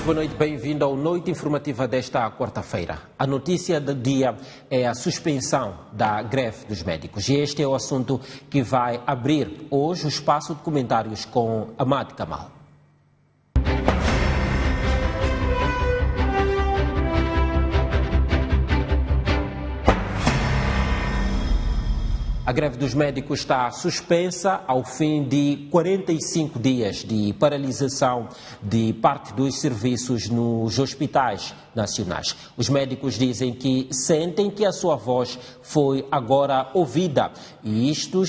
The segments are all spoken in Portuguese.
boa noite, bem-vindo ao Noite Informativa desta quarta-feira. A notícia do dia é a suspensão da greve dos médicos. E este é o assunto que vai abrir hoje o espaço de comentários com Ahmad Kamal. A greve dos médicos está suspensa ao fim de 45 dias de paralisação de parte dos serviços nos hospitais nacionais. Os médicos dizem que sentem que a sua voz foi agora ouvida e isto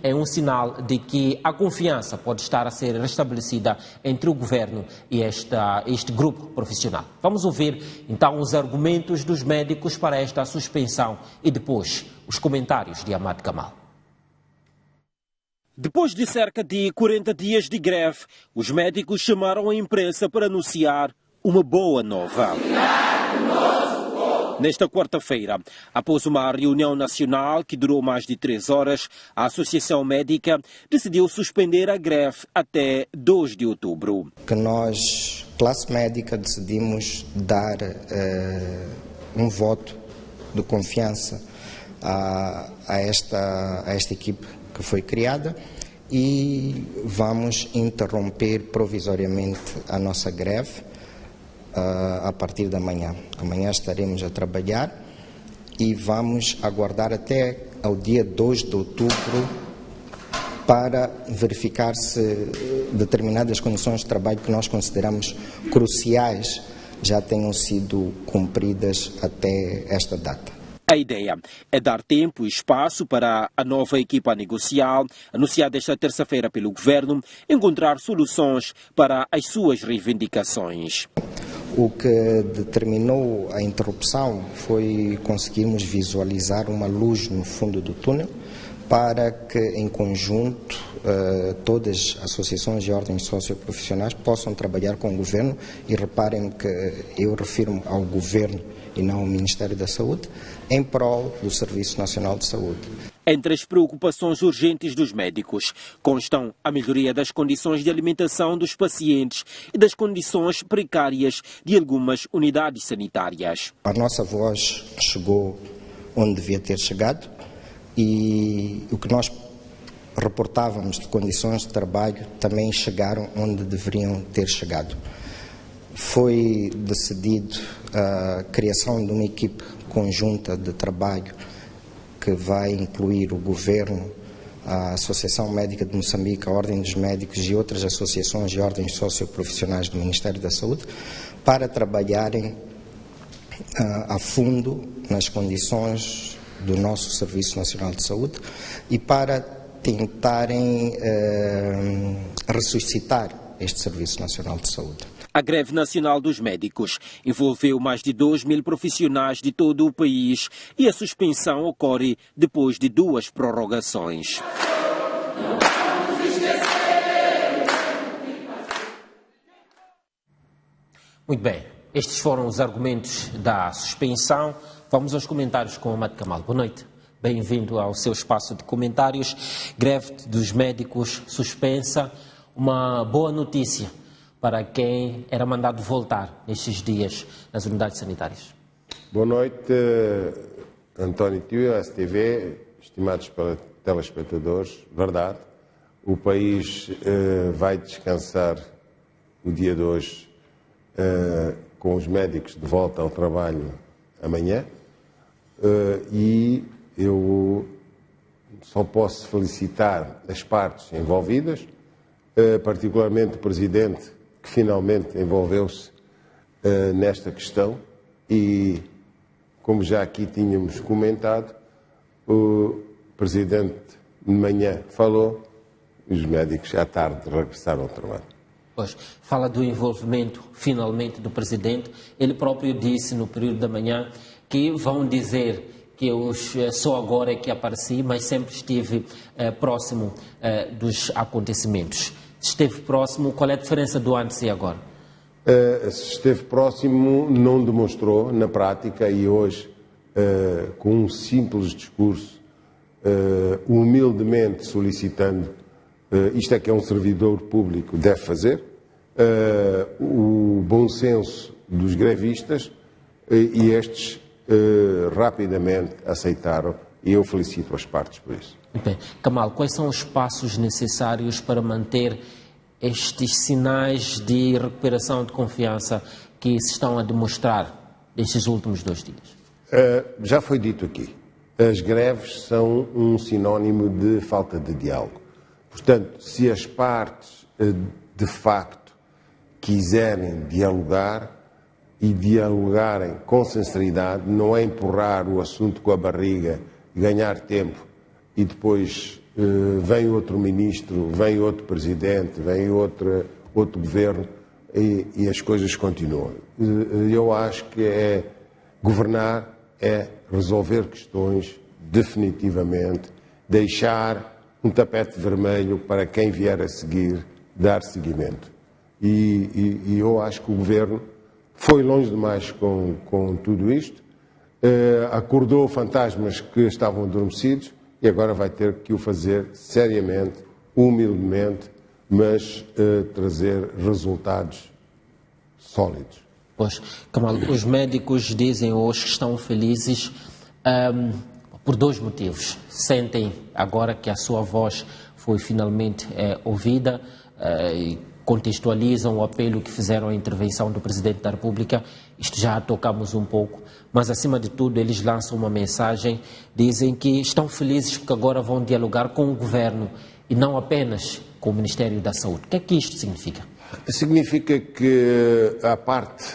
é um sinal de que a confiança pode estar a ser restabelecida entre o governo e este grupo profissional. Vamos ouvir então os argumentos dos médicos para esta suspensão e depois os comentários de Ahmad Kamal. Depois de cerca de 40 dias de greve, os médicos chamaram a imprensa para anunciar uma boa nova. Nesta quarta-feira, após uma reunião nacional que durou mais de 3 horas, a Associação Médica decidiu suspender a greve até 2 de outubro. Que nós, classe médica, decidimos dar um voto de confiança a esta equipe que foi criada e vamos interromper provisoriamente a nossa greve a partir da manhã. Amanhã estaremos a trabalhar e vamos aguardar até ao dia 2 de outubro para verificar se determinadas condições de trabalho que nós consideramos cruciais já tenham sido cumpridas até esta data. A ideia é dar tempo e espaço para a nova equipa negocial, anunciada esta terça-feira pelo governo, encontrar soluções para as suas reivindicações. O que determinou a interrupção foi conseguirmos visualizar uma luz no fundo do túnel para que, em conjunto, todas as associações e ordens socioprofissionais possam trabalhar com o governo. E reparem que eu refiro ao governo e não ao Ministério da Saúde, em prol do Serviço Nacional de Saúde. Entre as preocupações urgentes dos médicos constam a melhoria das condições de alimentação dos pacientes e das condições precárias de algumas unidades sanitárias. A nossa voz chegou onde devia ter chegado e o que nós reportávamos de condições de trabalho também chegaram onde deveriam ter chegado. Foi decidido a criação de uma equipe conjunta de trabalho que vai incluir o Governo, a Associação Médica de Moçambique, a Ordem dos Médicos e outras associações e ordens socioprofissionais do Ministério da Saúde para trabalharem a fundo nas condições do nosso Serviço Nacional de Saúde e para tentarem ressuscitar este Serviço Nacional de Saúde. A greve nacional dos médicos envolveu mais de 2.000 profissionais de todo o país e a suspensão ocorre depois de 2 prorrogações. Muito bem, estes foram os argumentos da suspensão. Vamos aos comentários com o Ahmad Kamal. Boa noite. Bem-vindo ao seu espaço de comentários. Greve dos médicos suspensa. Uma boa notícia para quem era mandado voltar nestes dias nas unidades sanitárias. Boa noite, António Tio, STV, estimados telespectadores. Verdade, o país vai descansar o dia de hoje com os médicos de volta ao trabalho amanhã e eu só posso felicitar as partes envolvidas, particularmente o Presidente, que finalmente envolveu-se nesta questão e, como já aqui tínhamos comentado, o Presidente de manhã falou e os médicos à tarde regressaram ao trabalho. Pois, fala do envolvimento, finalmente, do Presidente. Ele próprio disse no período da manhã que vão dizer que eu só agora é que apareci, mas sempre estive próximo dos acontecimentos. Esteve próximo, qual é a diferença do antes e agora? Se esteve próximo, não demonstrou na prática e hoje, com um simples discurso, humildemente solicitando, isto é que é um servidor público, deve fazer, o bom senso dos grevistas e estes rapidamente aceitaram, e eu felicito as partes por isso. Bem, Kamal, quais são os passos necessários para manter estes sinais de recuperação de confiança que se estão a demonstrar nestes últimos 2 dias? Já foi dito aqui, as greves são um sinónimo de falta de diálogo. Portanto, se as partes de facto quiserem dialogar e dialogarem com sinceridade, não é empurrar o assunto com a barriga, ganhar tempo e depois vem outro ministro, vem outro presidente, vem outro governo e as coisas continuam. Eu acho que governar é resolver questões definitivamente, deixar um tapete vermelho para quem vier a seguir dar seguimento. E eu acho que o governo foi longe demais com tudo isto, acordou fantasmas que estavam adormecidos e agora vai ter que o fazer seriamente, humildemente, mas trazer resultados sólidos. Pois, Kamal, os médicos dizem hoje que estão felizes por 2 motivos. Sentem agora que a sua voz foi finalmente ouvida e contextualizam o apelo que fizeram à intervenção do Presidente da República. Isto já tocamos um pouco, mas acima de tudo eles lançam uma mensagem, dizem que estão felizes porque agora vão dialogar com o Governo e não apenas com o Ministério da Saúde. O que é que isto significa? Significa que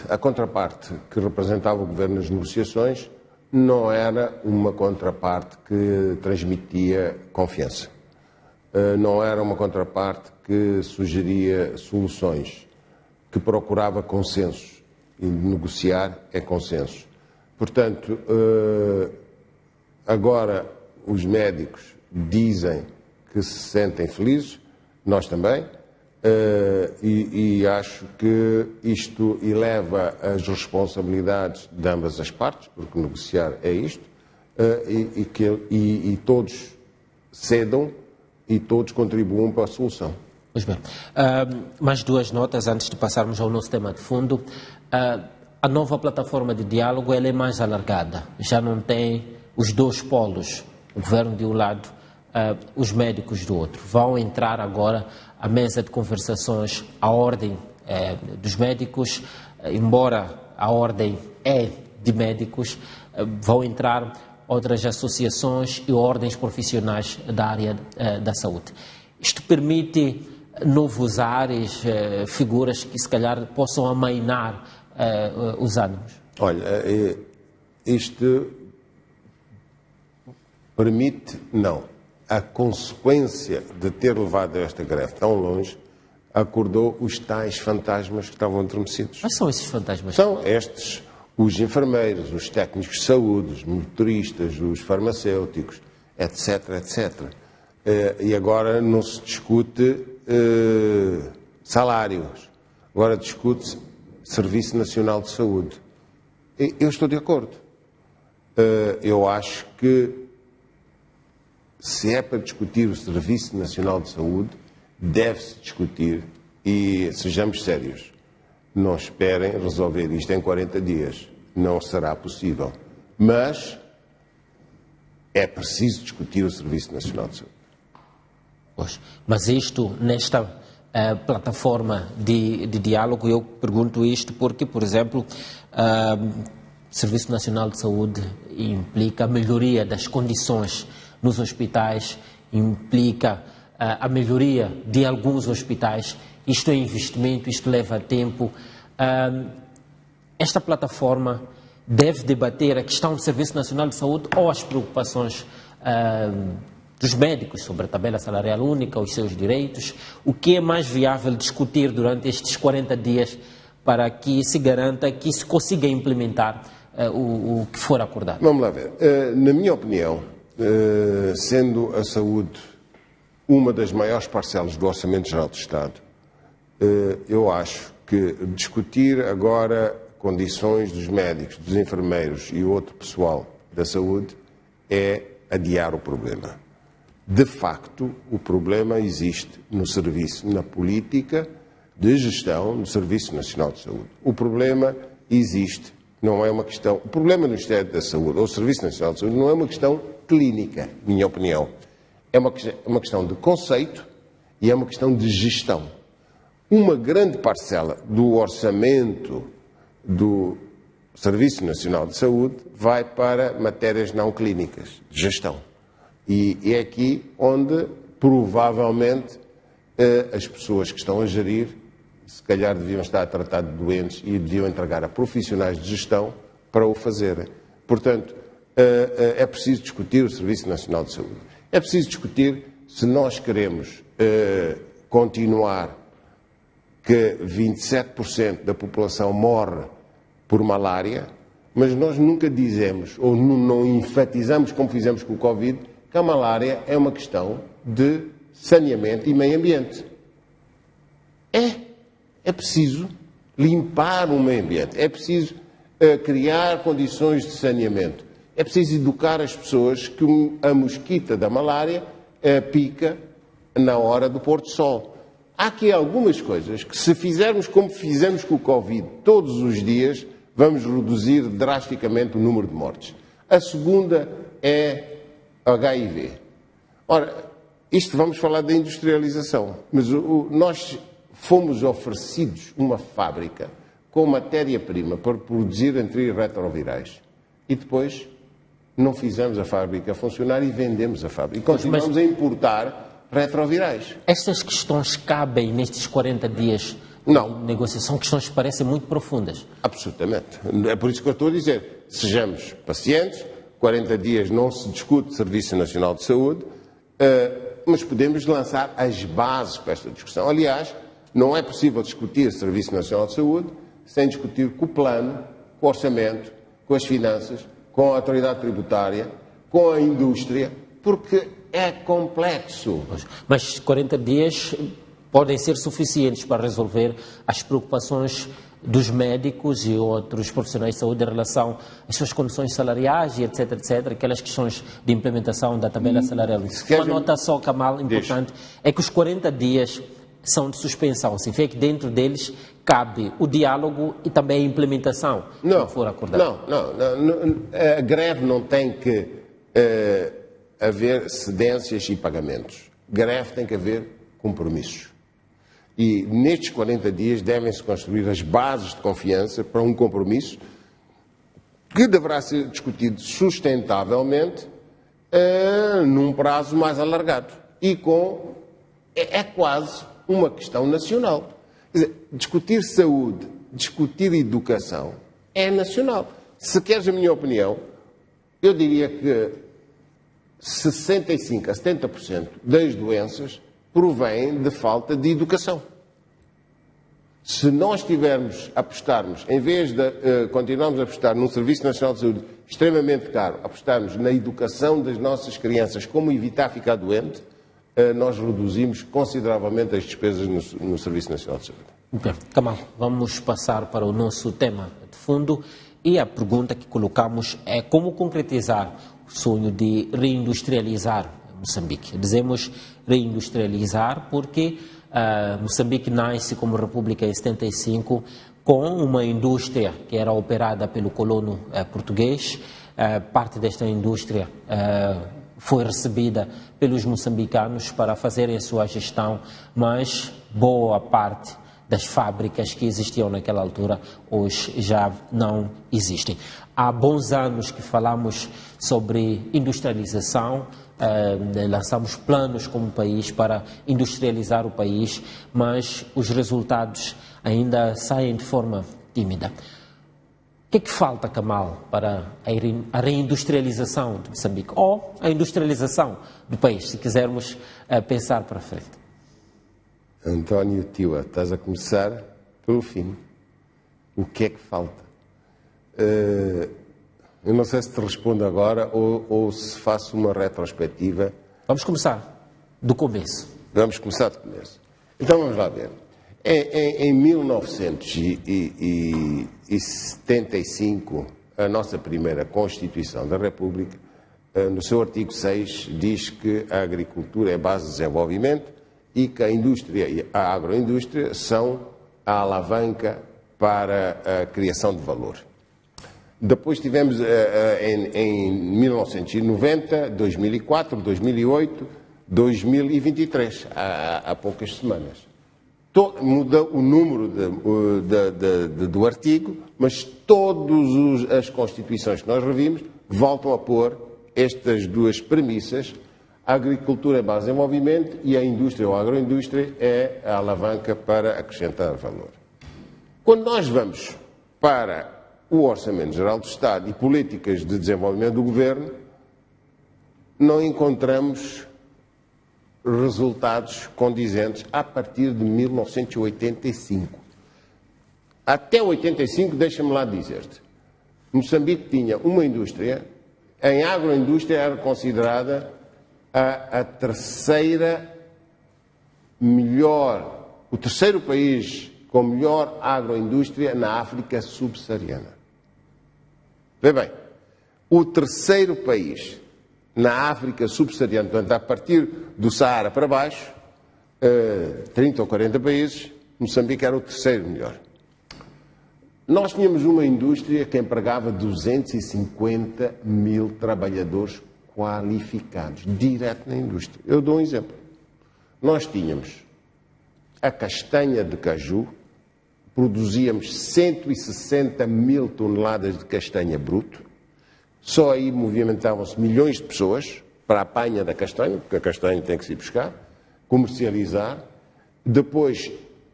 a contraparte que representava o Governo nas negociações não era uma contraparte que transmitia confiança. Não era uma contraparte que sugeria soluções, que procurava consensos. E negociar é consenso. Portanto, agora os médicos dizem que se sentem felizes, nós também, e acho que isto eleva as responsabilidades de ambas as partes, porque negociar é isto, e todos cedam e todos contribuam para a solução. Pois bem, mais 2 notas antes de passarmos ao nosso tema de fundo. A nova plataforma de diálogo ela é mais alargada, já não tem os 2 polos, o governo de um lado, os médicos do outro. Vão entrar agora à mesa de conversações a ordem dos médicos, embora a ordem é de médicos, vão entrar outras associações e ordens profissionais da área da saúde. Isto permite novos ares, figuras que se calhar possam amainar os ânimos? Olha, isto permite, não. A consequência de ter levado esta greve tão longe acordou os tais fantasmas que estavam adormecidos. Quais são esses fantasmas? São estes, os enfermeiros, os técnicos de saúde, os motoristas, os farmacêuticos, etc, etc. E agora não se discute salários, agora discute-se Serviço Nacional de Saúde. Eu estou de acordo. Eu acho que se é para discutir o Serviço Nacional de Saúde, deve-se discutir, e sejamos sérios, não esperem resolver isto em 40 dias. Não será possível. Mas é preciso discutir o Serviço Nacional de Saúde. Pois, mas isto, nesta plataforma de diálogo, eu pergunto isto porque, por exemplo, o Serviço Nacional de Saúde implica a melhoria das condições nos hospitais, implica a melhoria de alguns hospitais. Isto é investimento, isto leva tempo. Esta plataforma deve debater a questão do Serviço Nacional de Saúde ou as preocupações dos médicos sobre a tabela salarial única, os seus direitos. O que é mais viável discutir durante estes 40 dias para que se garanta que se consiga implementar o que for acordado? Vamos lá ver. Na minha opinião, sendo a saúde uma das maiores parcelas do Orçamento Geral do Estado, eu acho que discutir agora condições dos médicos, dos enfermeiros e outro pessoal da saúde é adiar o problema. De facto, o problema existe no serviço, na política, de gestão no Serviço Nacional de Saúde. O problema existe, não é uma questão... O problema do Ministério da Saúde ou do Serviço Nacional de Saúde não é uma questão clínica, minha opinião. É uma questão de conceito e é uma questão de gestão. Uma grande parcela do orçamento do Serviço Nacional de Saúde vai para matérias não clínicas, de gestão. E é aqui onde, provavelmente, as pessoas que estão a gerir, se calhar deviam estar a tratar de doentes e deviam entregar a profissionais de gestão para o fazerem. Portanto, é preciso discutir o Serviço Nacional de Saúde. É preciso discutir se nós queremos continuar que 27% da população morre por malária, mas nós nunca dizemos, ou não enfatizamos, como fizemos com o Covid, que a malária é uma questão de saneamento e meio ambiente. É preciso limpar o meio ambiente, é preciso criar condições de saneamento, é preciso educar as pessoas que a mosquita da malária pica na hora do pôr do sol. Há aqui algumas coisas que, se fizermos como fizemos com o Covid todos os dias, vamos reduzir drasticamente o número de mortes. A segunda é HIV. Ora, isto vamos falar da industrialização, mas nós fomos oferecidos uma fábrica com matéria-prima para produzir antirretrovirais e depois não fizemos a fábrica funcionar e vendemos a fábrica. E continuamos a importar retrovirais. Estas questões cabem nestes 40 dias Não. de negociação? São questões que parecem muito profundas. Absolutamente. É por isso que eu estou a dizer. Sejamos pacientes, 40 dias não se discute Serviço Nacional de Saúde, mas podemos lançar as bases para esta discussão. Aliás, não é possível discutir Serviço Nacional de Saúde sem discutir com o plano, com o orçamento, com as finanças, com a autoridade tributária, com a indústria, porque é complexo. Mas 40 dias podem ser suficientes para resolver as preocupações dos médicos e outros profissionais de saúde em relação às suas condições salariais e etc, aquelas questões de implementação da tabela salarial. Uma nota só, Kamal, importante, é que os 40 dias são de suspensão, significa que dentro deles cabe o diálogo e também a implementação, não for acordado. Não. A greve não tem que haver cedências e pagamentos. Greve tem que haver compromissos. E nestes 40 dias devem-se construir as bases de confiança para um compromisso que deverá ser discutido sustentavelmente num prazo mais alargado. E é quase uma questão nacional. Quer dizer, discutir saúde, discutir educação é nacional. Se queres a minha opinião, eu diria que 65% a 70% das doenças provém de falta de educação. Se nós apostarmos, em vez de continuarmos a apostar num Serviço Nacional de Saúde extremamente caro, apostarmos na educação das nossas crianças, como evitar ficar doente, nós reduzimos consideravelmente as despesas no Serviço Nacional de Saúde. Bem, Kamal, vamos passar para o nosso tema de fundo e a pergunta que colocamos é como concretizar o sonho de reindustrializar Moçambique. Dizemos reindustrializar porque Moçambique nasce como república em 75 com uma indústria que era operada pelo colono português. Parte desta indústria foi recebida pelos moçambicanos para fazerem a sua gestão, mas boa parte das fábricas que existiam naquela altura hoje já não existem. Há bons anos que falamos sobre industrialização, lançamos planos como país para industrializar o país, mas os resultados ainda saem de forma tímida. O que é que falta, Kamal, para a reindustrialização de Moçambique ou a industrialização do país, se quisermos pensar para frente? António Tiwa, estás a começar pelo fim. O que é que falta? Eu não sei se te respondo agora ou se faço uma retrospectiva. Vamos começar do começo. Vamos começar do começo. Então vamos lá ver. Em 1975, a nossa primeira Constituição da República, no seu artigo 6, diz que a agricultura é base de desenvolvimento e que a indústria e a agroindústria são a alavanca para a criação de valor. Depois tivemos em 1990, 2004, 2008, 2023, há poucas semanas. Muda o número do artigo, mas todas as constituições que nós revimos voltam a pôr estas duas premissas: a agricultura é base de desenvolvimento e a indústria ou a agroindústria é a alavanca para acrescentar valor. Quando nós vamos para o Orçamento Geral do Estado e políticas de desenvolvimento do Governo, não encontramos resultados condizentes a partir de 1985. Até 85, deixa-me lá dizer-te, Moçambique tinha uma indústria, em agroindústria era considerada a terceira melhor, o terceiro país com melhor agroindústria na África subsaariana. Vê bem, o terceiro país na África subsaariana, portanto, a partir do Saara para baixo, 30 ou 40 países, Moçambique era o terceiro melhor. Nós tínhamos uma indústria que empregava 250 mil trabalhadores qualificados, direto na indústria. Eu dou um exemplo. Nós tínhamos a castanha de caju, produzíamos 160 mil toneladas de castanha bruto, só aí movimentavam-se milhões de pessoas para a apanha da castanha, porque a castanha tem que se ir buscar, comercializar. Depois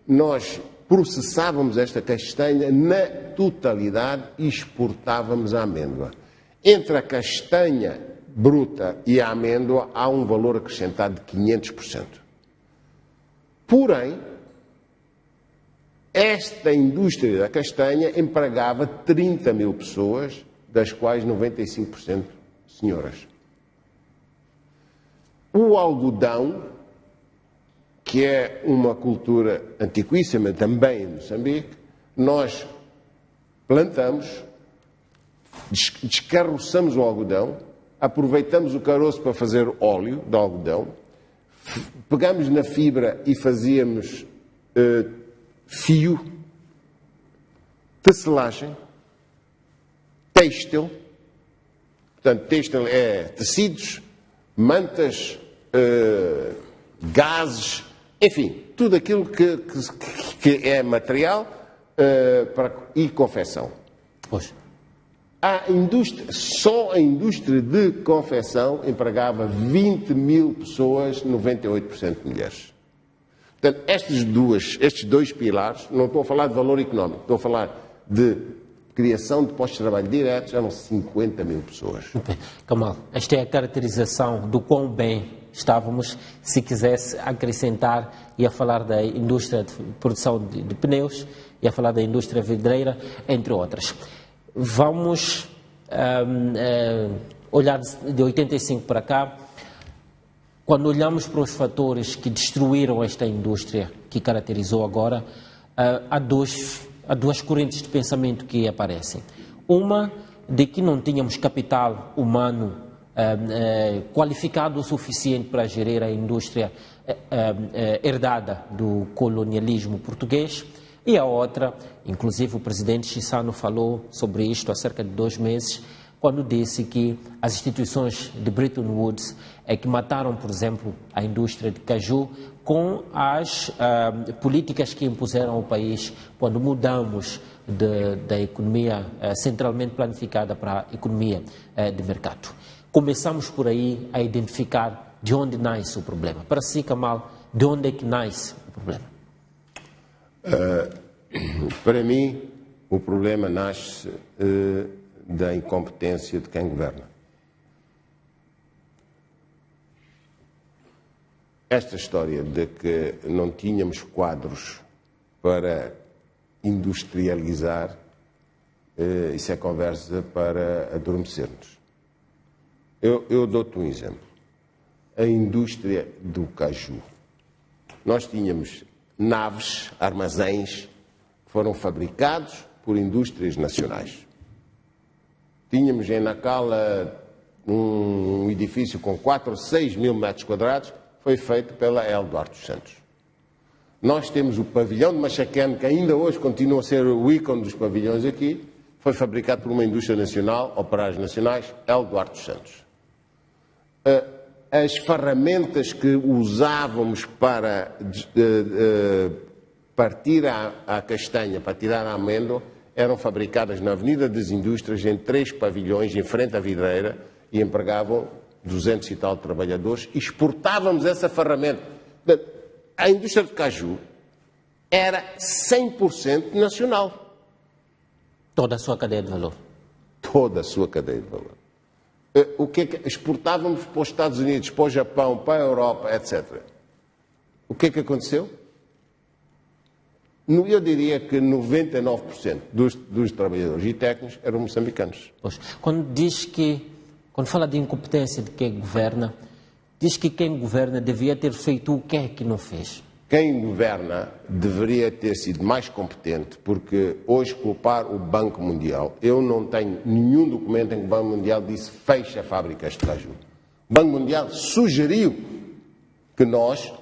nós processávamos esta castanha na totalidade e exportávamos a amêndoa. Entre a castanha bruta e a amêndoa há um valor acrescentado de 500%. Porém, esta indústria da castanha empregava 30 mil pessoas, das quais 95% senhoras. O algodão, que é uma cultura antiquíssima também em Moçambique, nós plantamos, descarroçamos o algodão, aproveitamos o caroço para fazer óleo de algodão, pegamos na fibra e fazíamos fio, tecelagem, têxtil, portanto, têxtil é tecidos, mantas, gases, enfim, tudo aquilo que é material e confecção. Pois. A indústria, só a indústria de confecção empregava 20 mil pessoas, 98% de mulheres. Portanto, estes dois pilares, não estou a falar de valor económico, estou a falar de criação de postos de trabalho diretos, eram 50 mil pessoas. Bem, Kamal, esta é a caracterização do quão bem estávamos. Se quisesse acrescentar, ia falar da indústria de produção de pneus, ia falar da indústria vidreira, entre outras. Vamos olhar de 85 para cá. Quando olhamos para os fatores que destruíram esta indústria que caracterizou agora, há duas correntes de pensamento que aparecem. Uma, de que não tínhamos capital humano qualificado o suficiente para gerir a indústria herdada do colonialismo português. E a outra, inclusive o presidente Chissano falou sobre isto há cerca de 2 meses, quando disse que as instituições de Bretton Woods é que mataram, por exemplo, a indústria de caju com as políticas que impuseram ao país quando mudamos da economia centralmente planificada para a economia de mercado. Começamos por aí a identificar de onde nasce o problema. Para si, Kamal, de onde é que nasce o problema? Para mim, o problema nasce da incompetência de quem governa. Esta história de que não tínhamos quadros para industrializar, isso é conversa para adormecer-nos. Eu dou-te um exemplo. A indústria do caju. Nós tínhamos naves, armazéns, que foram fabricados por indústrias nacionais. Tínhamos em Nacala um edifício com 4 ou 6 mil metros quadrados, foi feito pela El Duarte dos Santos. Nós temos o pavilhão de Machaquene, que ainda hoje continua a ser o ícone dos pavilhões aqui, foi fabricado por uma indústria nacional, operários nacionais, El Duarte dos Santos. As ferramentas que usávamos para partir a castanha, para tirar a amêndoa, eram fabricadas na Avenida das Indústrias, em 3 pavilhões, em frente à vidreira, e empregavam 200 e tal trabalhadores, e exportávamos essa ferramenta. A indústria de caju era 100% nacional. Toda a sua cadeia de valor. Toda a sua cadeia de valor. O que é que exportávamos para os Estados Unidos, para o Japão, para a Europa, etc. O que é que aconteceu? Eu diria que 99% dos trabalhadores e técnicos eram moçambicanos. Pois, quando fala de incompetência de quem governa, diz que quem governa devia ter feito o que é que não fez. Quem governa deveria ter sido mais competente, porque hoje culpar o Banco Mundial, eu não tenho nenhum documento em que o Banco Mundial disse fecha fábricas de caju. O Banco Mundial sugeriu que nós,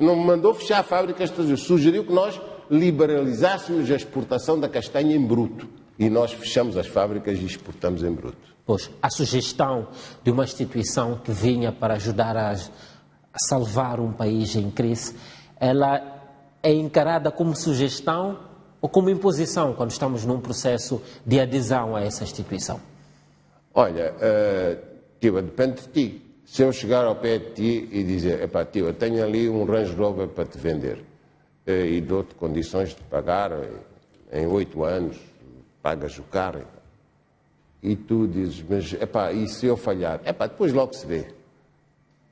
não mandou fechar fábricas de caju, sugeriu que nós liberalizássemos a exportação da castanha em bruto. E nós fechamos as fábricas e exportamos em bruto. Pois, a sugestão de uma instituição que vinha para ajudar a salvar um país em crise, ela é encarada como sugestão ou como imposição quando estamos num processo de adesão a essa instituição? Olha, Tiva, depende de ti. Se eu chegar ao pé de ti e dizer, epá, Tiva, eu tenho ali um Range Rover para te vender e dou-te condições de pagar em 8 anos, pagas o carro, e tu dizes, mas epá, e se eu falhar? Epá, depois logo se vê.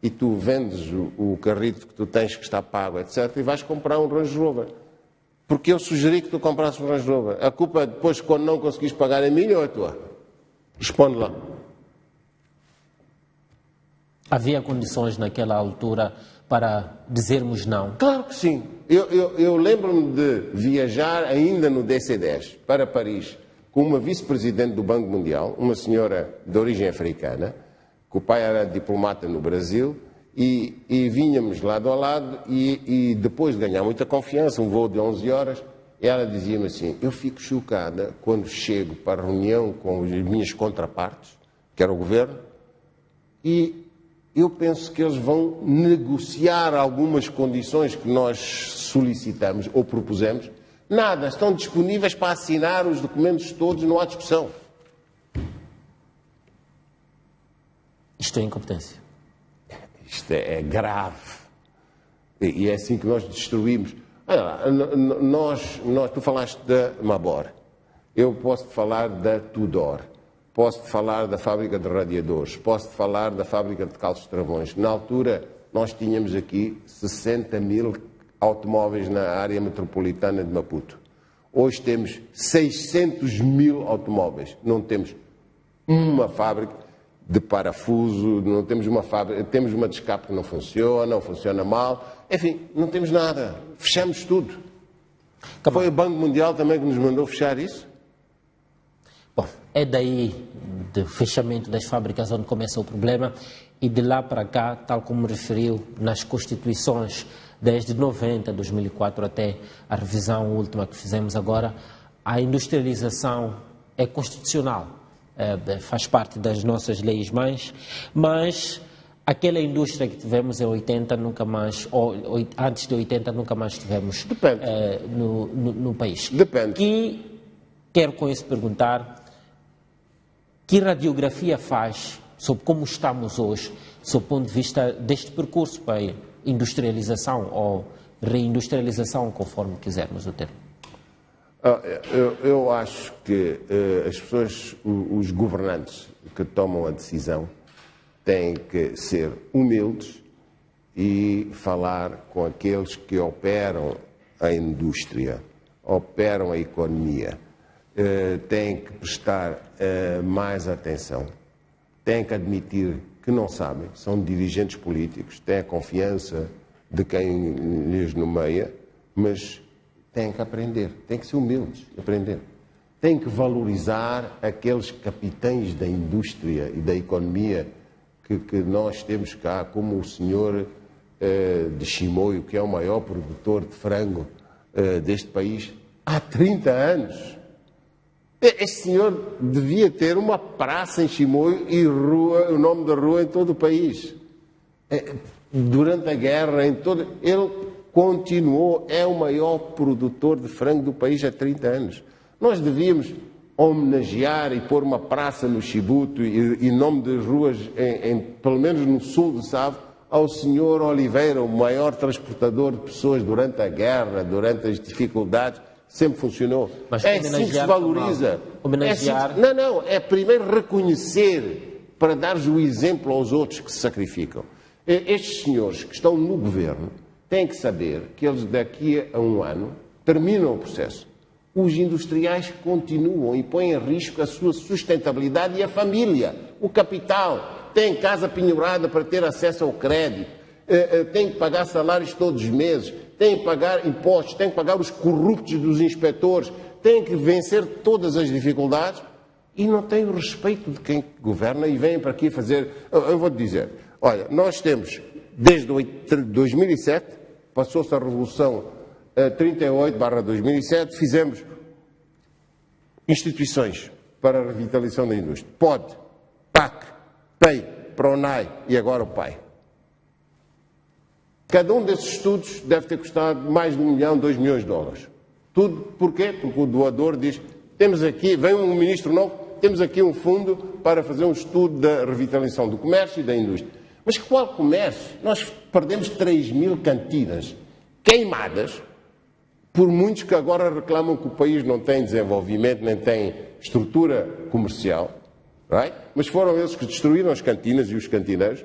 E tu vendes o carrito que tu tens que está pago, etc., e vais comprar um Range Rover. Porque eu sugeri que tu comprasses um Range Rover. A culpa depois, quando não conseguires pagar a minha, ou a tua? Responde lá. Havia condições naquela altura para dizermos não? Claro que sim. Eu lembro-me de viajar ainda no DC-10 para Paris com uma vice-presidente do Banco Mundial, uma senhora de origem africana, que o pai era diplomata no Brasil, e vínhamos lado a lado, e depois de ganhar muita confiança, um voo de 11 horas, ela dizia-me assim, eu fico chocada quando chego para a reunião com as minhas contrapartes, que era o governo, e eu penso que eles vão negociar algumas condições que nós solicitamos ou propusemos. Nada, estão disponíveis para assinar os documentos todos, não há discussão. Isto é incompetência. Isto é grave. E é assim que nós destruímos. Olha lá, tu falaste da Mabor. Eu posso falar da Tudor. Posso falar da fábrica de radiadores. Posso falar da fábrica de calços travões. Na altura, nós tínhamos aqui 60 mil automóveis na área metropolitana de Maputo. Hoje temos 600 mil automóveis. Não temos uma fábrica de parafuso, não temos uma fábrica, temos uma de escape que não funciona mal. Enfim, não temos nada. Fechamos tudo. Foi o Banco Mundial também que nos mandou fechar isso? Bom, é daí do fechamento das fábricas onde começa o problema e de lá para cá, tal como referiu nas constituições desde 90, 2004 até a revisão última que fizemos agora, a industrialização é constitucional, faz parte das nossas leis mães, mas aquela indústria que tivemos em 80 nunca mais, ou antes de 80 nunca mais tivemos no país. Depende. E quero com isso perguntar que radiografia faz sobre como estamos hoje, sob o ponto de vista deste percurso para industrialização ou reindustrialização, conforme quisermos o termo. Eu acho que as pessoas, os governantes que tomam a decisão têm que ser humildes e falar com aqueles que operam a indústria, operam a economia. Têm que prestar mais atenção, têm que admitir que não sabem, são dirigentes políticos, têm a confiança de quem lhes nomeia, mas têm que aprender, têm que ser humildes, aprender. Têm que valorizar aqueles capitães da indústria e da economia que nós temos cá, como o senhor de Chimoio, que é o maior produtor de frango deste país, há 30 anos. Este senhor devia ter uma praça em Chimoio e rua, o nome da rua em todo o país. Durante a guerra, ele continuou, é o maior produtor de frango do país há 30 anos. Nós devíamos homenagear e pôr uma praça no Chibuto e nome de ruas, pelo menos no sul do Savo, ao senhor Oliveira, o maior transportador de pessoas durante a guerra, durante as dificuldades. Sempre funcionou. Mas é assim que se valoriza. Homenagear. Não, é primeiro reconhecer para dar o exemplo aos outros que se sacrificam. Estes senhores que estão no governo têm que saber que eles daqui a um ano terminam o processo. Os industriais continuam e põem em risco a sua sustentabilidade e a família, o capital. Tem casa penhorada para ter acesso ao crédito, tem que pagar salários todos os meses, tem que pagar impostos, tem que pagar os corruptos dos inspectores, tem que vencer todas as dificuldades e não tem o respeito de quem governa e vêm para aqui fazer... Eu vou-te dizer, olha, nós temos, desde 2007, passou-se a Revolução 38/2007, fizemos instituições para a revitalização da indústria. POD, PAC, PEI, PRONAI e agora o PAI. Cada um desses estudos deve ter custado mais de 1 milhão, 2 milhões de dólares. Tudo porquê? Porque o doador diz, temos aqui, vem um ministro novo, temos aqui um fundo para fazer um estudo da revitalização do comércio e da indústria. Mas qual comércio? Nós perdemos 3.000 cantinas queimadas por muitos que agora reclamam que o país não tem desenvolvimento, nem tem estrutura comercial. Right? Mas foram eles que destruíram as cantinas e os cantineiros.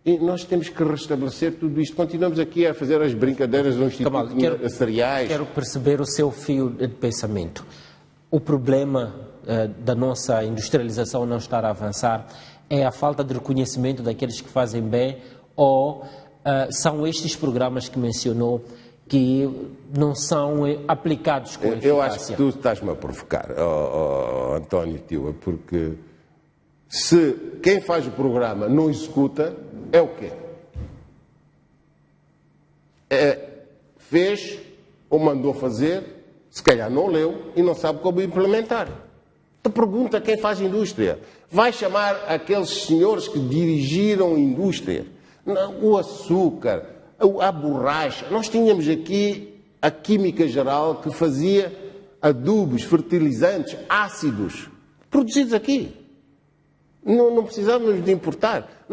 E nós temos que restabelecer tudo isto. Continuamos aqui a fazer as brincadeiras do Instituto de Cereais. Quero perceber o seu fio de pensamento. O problema da nossa industrialização não estar a avançar é a falta de reconhecimento daqueles que fazem bem ou são estes programas que mencionou que não são aplicados com eficácia? Eu acho que tu estás-me a provocar, António Tilha, porque se quem faz o programa não executa, é o quê? Fez ou mandou fazer, se calhar não leu e não sabe como implementar. Te pergunta quem faz indústria. Vai chamar aqueles senhores que dirigiram a indústria, o açúcar, a borracha. Nós tínhamos aqui a Química Geral que fazia adubos, fertilizantes, ácidos, produzidos aqui. Não precisávamos de importar.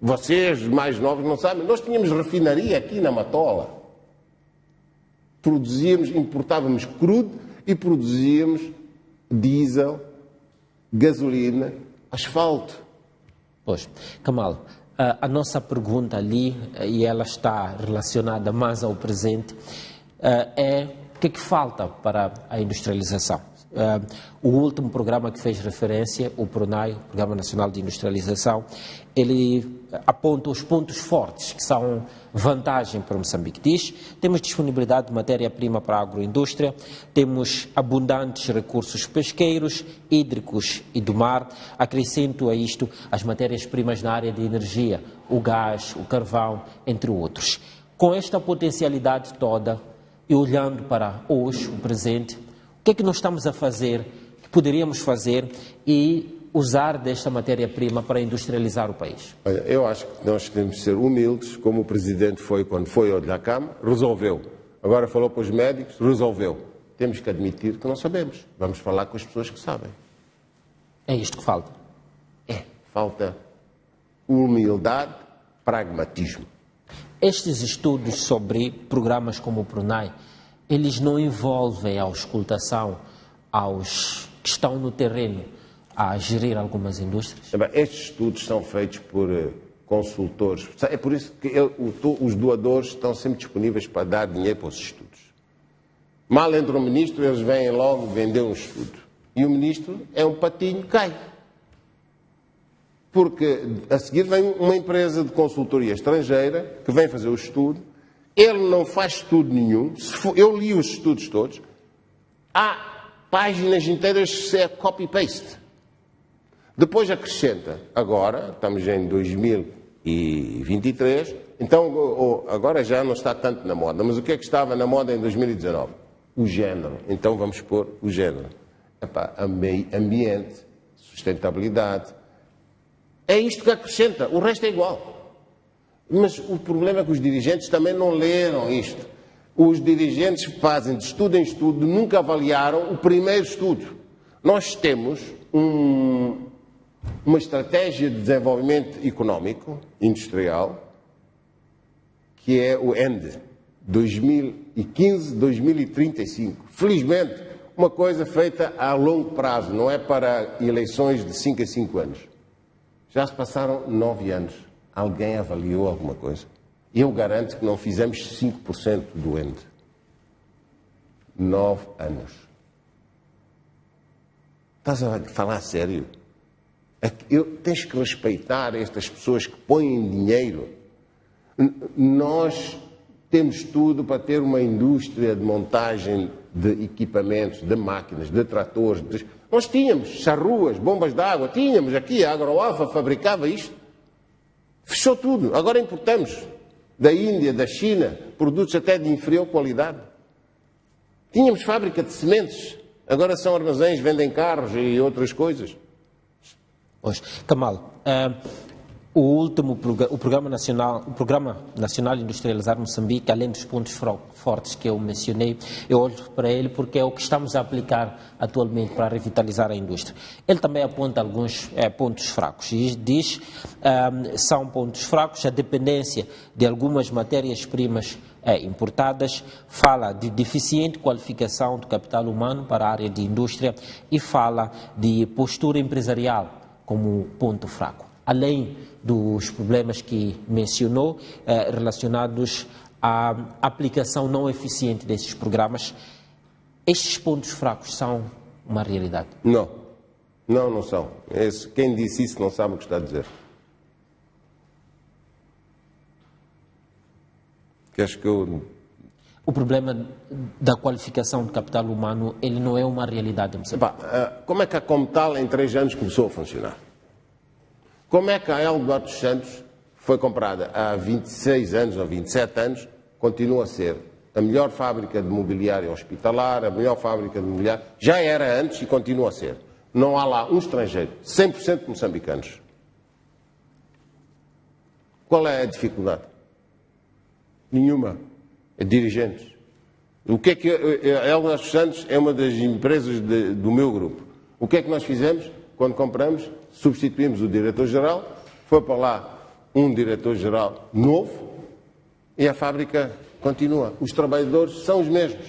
Vocês mais novos não sabem, nós tínhamos refinaria aqui na Matola. Importávamos crudo e produzíamos diesel, gasolina, asfalto. Pois, Kamal, a nossa pergunta ali, e ela está relacionada mais ao presente, é o que é que falta para a industrialização? O último programa que fez referência, o PRONAI, o Programa Nacional de Industrialização, ele aponta os pontos fortes que são vantagem para Moçambique. Diz, temos disponibilidade de matéria-prima para a agroindústria, temos abundantes recursos pesqueiros, hídricos e do mar, acrescento a isto as matérias-primas na área de energia, o gás, o carvão, entre outros. Com esta potencialidade toda e olhando para hoje, o presente, o que é que nós estamos a fazer, que poderíamos fazer e usar desta matéria-prima para industrializar o país? Olha, eu acho que nós temos de ser humildes, como o Presidente foi quando foi ao Dhlakama, resolveu. Agora falou para os médicos, resolveu. Temos que admitir que não sabemos. Vamos falar com as pessoas que sabem. É isto que falta. Falta humildade, pragmatismo. Estes estudos sobre programas como o PRONAI, eles não envolvem a auscultação aos que estão no terreno a gerir algumas indústrias? Estes estudos são feitos por consultores. É por isso que os doadores estão sempre disponíveis para dar dinheiro para os estudos. Mal entra o ministro, eles vêm logo vender um estudo. E o ministro é um patinho, cai. Porque a seguir vem uma empresa de consultoria estrangeira que vem fazer o estudo. Ele não faz estudo nenhum. Eu li os estudos todos. Há páginas inteiras que é copy-paste. Depois acrescenta, agora, estamos em 2023, então agora já não está tanto na moda, mas o que é que estava na moda em 2019? O género. Então vamos pôr o género. Epá, ambiente, sustentabilidade. É isto que acrescenta, o resto é igual. Mas o problema é que os dirigentes também não leram isto. Os dirigentes fazem de estudo em estudo, nunca avaliaram o primeiro estudo. Nós temos uma estratégia de desenvolvimento económico, industrial, que é o END, 2015-2035. Felizmente, uma coisa feita a longo prazo, não é para eleições de 5 a 5 anos. Já se passaram 9 anos. Alguém avaliou alguma coisa? Eu garanto que não fizemos 5% do END. 9 anos. Estás a falar sério? Tens que respeitar estas pessoas que põem dinheiro. Nós temos tudo para ter uma indústria de montagem de equipamentos, de máquinas, de tratores. Nós tínhamos charruas, bombas de água, tínhamos aqui, a Agroalfa fabricava isto. Fechou tudo. Agora importamos da Índia, da China, produtos até de inferior qualidade. Tínhamos fábrica de sementes, agora são armazéns, vendem carros e outras coisas. Pois, Kamal, o Programa Nacional de Industrializar Moçambique, além dos pontos fortes que eu mencionei, eu olho para ele porque é o que estamos a aplicar atualmente para revitalizar a indústria. Ele também aponta alguns pontos fracos e diz são pontos fracos a dependência de algumas matérias-primas importadas, fala de deficiente qualificação do capital humano para a área de indústria e fala de postura empresarial como ponto fraco. Além dos problemas que mencionou, relacionados à aplicação não eficiente desses programas, estes pontos fracos são uma realidade? Não. Não são. Quem disse isso não sabe o que está a dizer. Queres que eu... O problema da qualificação do capital humano, ele não é uma realidade em Moçambique. Como é que a Comtal em 3 anos começou a funcionar? Como é que a Elba dos Santos foi comprada há 26 anos ou 27 anos, continua a ser a melhor fábrica de mobiliário hospitalar, a melhor fábrica de mobiliário, já era antes e continua a ser. Não há lá um estrangeiro, 100% moçambicanos. Qual é a dificuldade? Nenhuma. É dirigentes. O que é que a Elba dos Santos é uma das empresas do meu grupo. O que é que nós fizemos quando compramos? Substituímos o diretor-geral, foi para lá um diretor-geral novo e a fábrica continua. Os trabalhadores são os mesmos.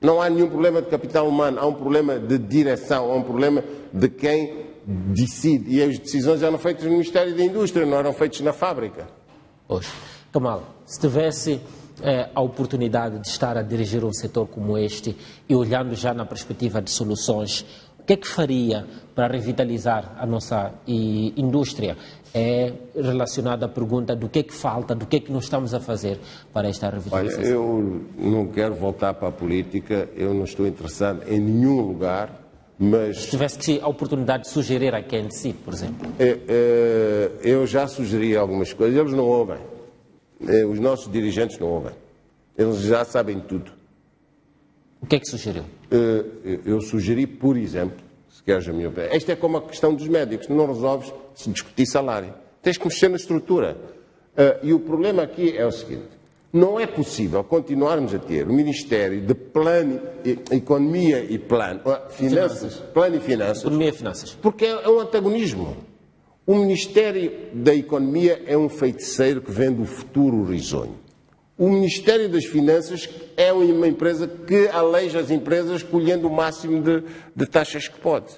Não há nenhum problema de capital humano, há um problema de direção, há um problema de quem decide. E as decisões eram feitas no Ministério da Indústria, não eram feitas na fábrica. Pois, Kamal, se tivesse a oportunidade de estar a dirigir um setor como este e olhando já na perspectiva de soluções, o que é que faria para revitalizar a nossa indústria? É relacionada à pergunta do que é que falta, do que é que nós estamos a fazer para esta revitalização. Olha, eu não quero voltar para a política, eu não estou interessado em nenhum lugar, mas... Se tivesse a oportunidade de sugerir a quem decide, por exemplo. Eu já sugeri algumas coisas, eles não ouvem. Os nossos dirigentes não ouvem. Eles já sabem tudo. O que é que sugeriu? Eu sugeri, por exemplo, se queres a minha opinião, esta é como a questão dos médicos, não resolves se discutir salário. Tens que mexer na estrutura. E o problema aqui é o seguinte, não é possível continuarmos a ter o Ministério de Plano, Economia e Plano, Plano e Finanças. Economia e Finanças. Porque é um antagonismo. O Ministério da Economia é um feiticeiro que vende o futuro risonho. O Ministério das Finanças é uma empresa que aleija as empresas colhendo o máximo de taxas que pode.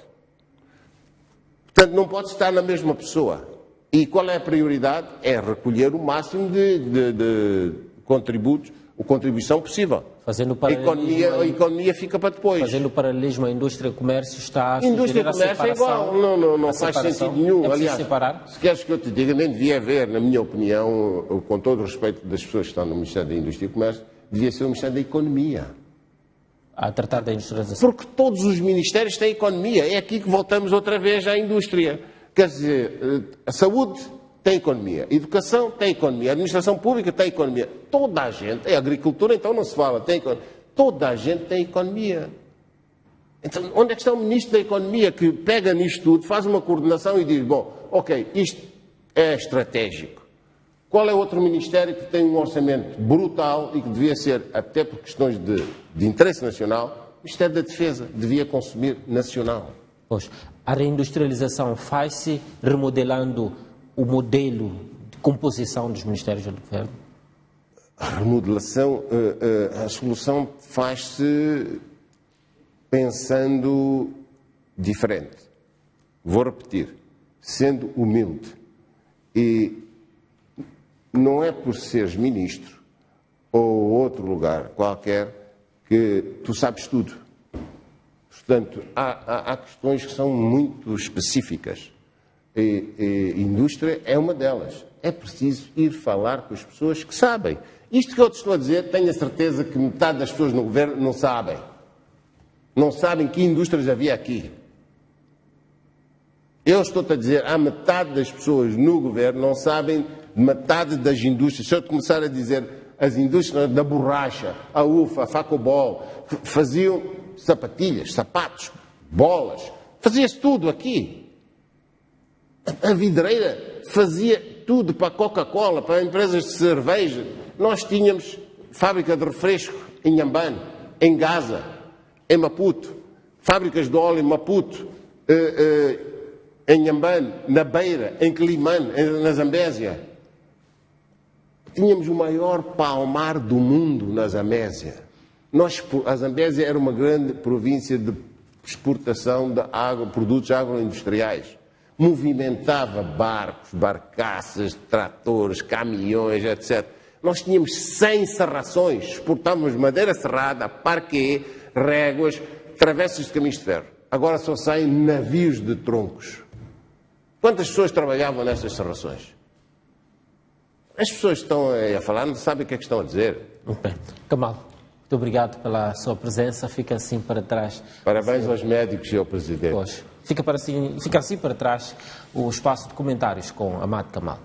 Portanto, não pode estar na mesma pessoa. E qual é a prioridade? É recolher o máximo de contributos, a contribuição possível. Fazendo a economia fica para depois. Fazendo o paralelismo, a indústria e o comércio está a indústria e comércio é igual, não faz sentido nenhum. Aliás, separar? Se queres que eu te diga, nem devia haver, na minha opinião, com todo o respeito das pessoas que estão no Ministério da Indústria e Comércio, devia ser o Ministério da Economia. a tratar da industrialização? Porque todos os ministérios têm economia. É aqui que voltamos outra vez à indústria. Quer dizer, a saúde tem economia, a educação tem economia, a administração pública tem economia. Toda a gente, a agricultura então não se fala, tem economia. Toda a gente tem economia. Então, onde é que está o Ministro da Economia que pega nisto tudo, faz uma coordenação e diz, bom, ok, isto é estratégico. Qual é outro Ministério que tem um orçamento brutal e que devia ser, até por questões de interesse nacional, o Ministério da Defesa devia consumir nacional. Pois, a reindustrialização faz-se remodelando o modelo de composição dos Ministérios do Governo? A remodelação, a solução faz-se pensando diferente. Vou repetir, sendo humilde. E não é por seres ministro ou outro lugar qualquer que tu sabes tudo. Portanto, há questões que são muito específicas. E indústria é uma delas. É preciso ir falar com as pessoas que sabem. Isto que eu te estou a dizer, tenho a certeza que metade das pessoas no governo não sabem. Não sabem que indústrias havia aqui. Eu estou-te a dizer, há metade das pessoas no governo não sabem metade das indústrias. Se eu te começar a dizer as indústrias da borracha, a UFA, a Facobol, faziam sapatilhas, sapatos, bolas, fazia-se tudo aqui. A vidreira fazia tudo para a Coca-Cola, para empresas de cerveja. Nós tínhamos fábrica de refresco em Inhambane, em Gaza, em Maputo, fábricas de óleo em Maputo, em Inhambane, na Beira, em Quelimane, na Zambésia. Tínhamos o maior palmar do mundo na Zambésia. A Zambésia era uma grande província de exportação de produtos agroindustriais. Movimentava barcos, barcaças, tratores, caminhões, etc. Nós tínhamos 100 serrações, exportávamos madeira serrada, parquet, réguas, travessas de caminhos de ferro. Agora só saem navios de troncos. Quantas pessoas trabalhavam nessas serrações? As pessoas que estão a falar não sabem o que é que estão a dizer. Okay. Kamal, muito obrigado pela sua presença. Fica assim para trás. Parabéns aos médicos e ao Presidente. Pois, fica assim para trás o espaço de comentários com Amado Kamal.